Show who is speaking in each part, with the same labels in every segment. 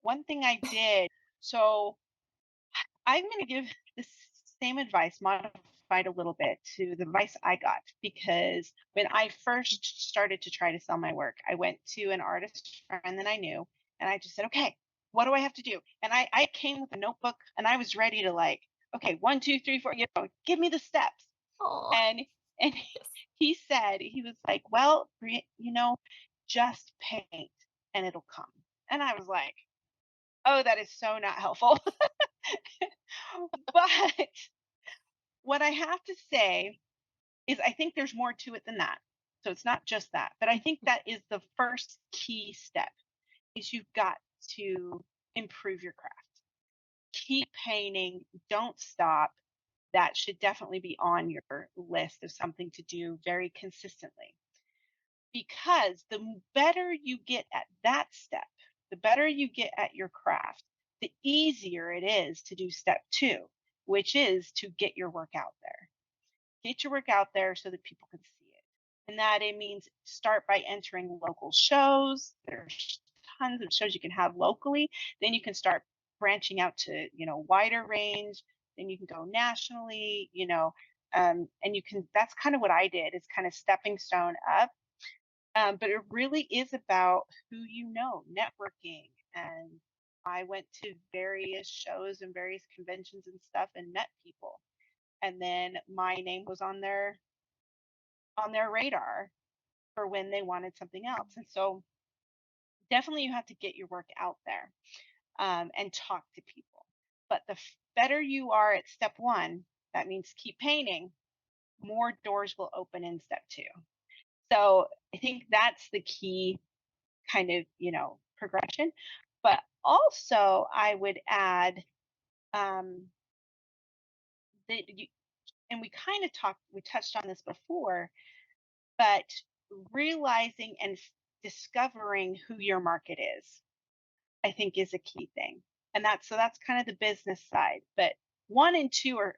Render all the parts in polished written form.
Speaker 1: one thing I did, so I'm going to give the same advice, modified a little bit to the advice I got, because when I first started to try to sell my work, I went to an artist friend that I knew, and I just said, okay, what do I have to do? And I came with a notebook, and I was ready to, like, okay, 1, 2, 3, 4, give me the steps.
Speaker 2: Oh,
Speaker 1: And and
Speaker 2: yes.
Speaker 1: he said, he was like, well, just paint and it'll come. And I was like, oh, that is so not helpful. But what I have to say is I think there's more to it than that. So it's not just that, but I think that is the first key step is you've got to improve your craft. Keep painting, don't stop. That should definitely be on your list of something to do very consistently. Because the better you get at that step, the better you get at your craft, the easier it is to do step two, which is to get your work out there. Get your work out there so that people can see it. And that it means start by entering local shows. There's tons of shows you can have locally. Then you can start branching out to, wider range. Then you can go nationally, and you can, that's kind of what I did, is kind of stepping stone up. But it really is about who you know, networking. And I went to various shows and various conventions and stuff and met people. And then my name was on their radar for when they wanted something else. And so definitely you have to get your work out there, and talk to people. But the better you are at step one, that means keep painting, more doors will open in step two. So I think that's the key kind of, progression. But also, I would add, um, that you, and we touched on this before, but realizing and discovering who your market is, I think, is a key thing. And that's kind of the business side. But one and two are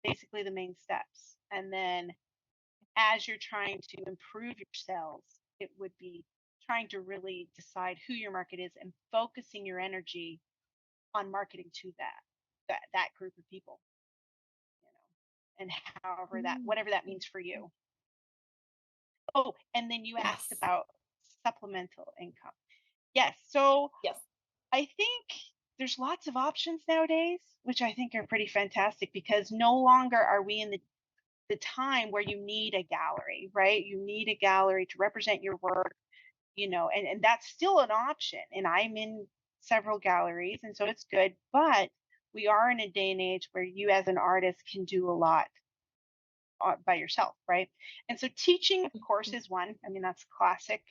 Speaker 1: basically the main steps. And then as you're trying to improve your sales, it would be trying to really decide who your market is and focusing your energy on marketing to that group of people, you know, and however that
Speaker 2: Mm,
Speaker 1: whatever that means for you. Oh, and then you asked
Speaker 2: yes.
Speaker 1: about supplemental income. Yes, so
Speaker 2: Yes.
Speaker 1: I think there's lots of options nowadays, which I think are pretty fantastic, because no longer are we in the time where you need a gallery, right? You need a gallery to represent your work, and that's still an option. And I'm in several galleries, and so it's good. But we are in a day and age where you, as an artist, can do a lot by yourself, right? And so teaching, of course,
Speaker 2: Mhm.
Speaker 1: is one. I mean, that's classic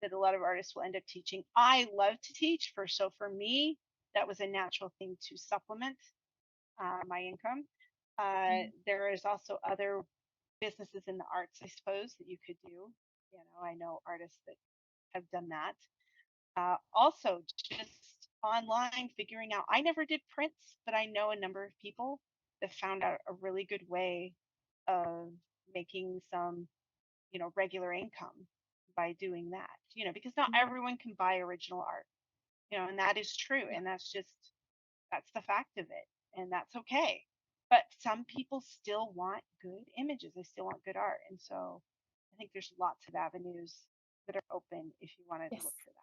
Speaker 1: that a lot of artists will end up teaching. I love to teach, so for me, that was a natural thing to supplement my income.
Speaker 2: Mm.
Speaker 1: There is also other businesses in the arts, I suppose, that you could do. I know artists that have done that. Also, just online figuring out. I never did prints, but I know a number of people that found out a really good way of making some, regular income by doing that. Because not
Speaker 2: Mm.
Speaker 1: everyone can buy original art, and that is true.
Speaker 2: Yeah.
Speaker 1: And that's the fact of it. And that's okay. But some people still want good images. They still want good art. And so I think there's lots of avenues that are open if you wanted to
Speaker 2: Yes.
Speaker 1: look for that.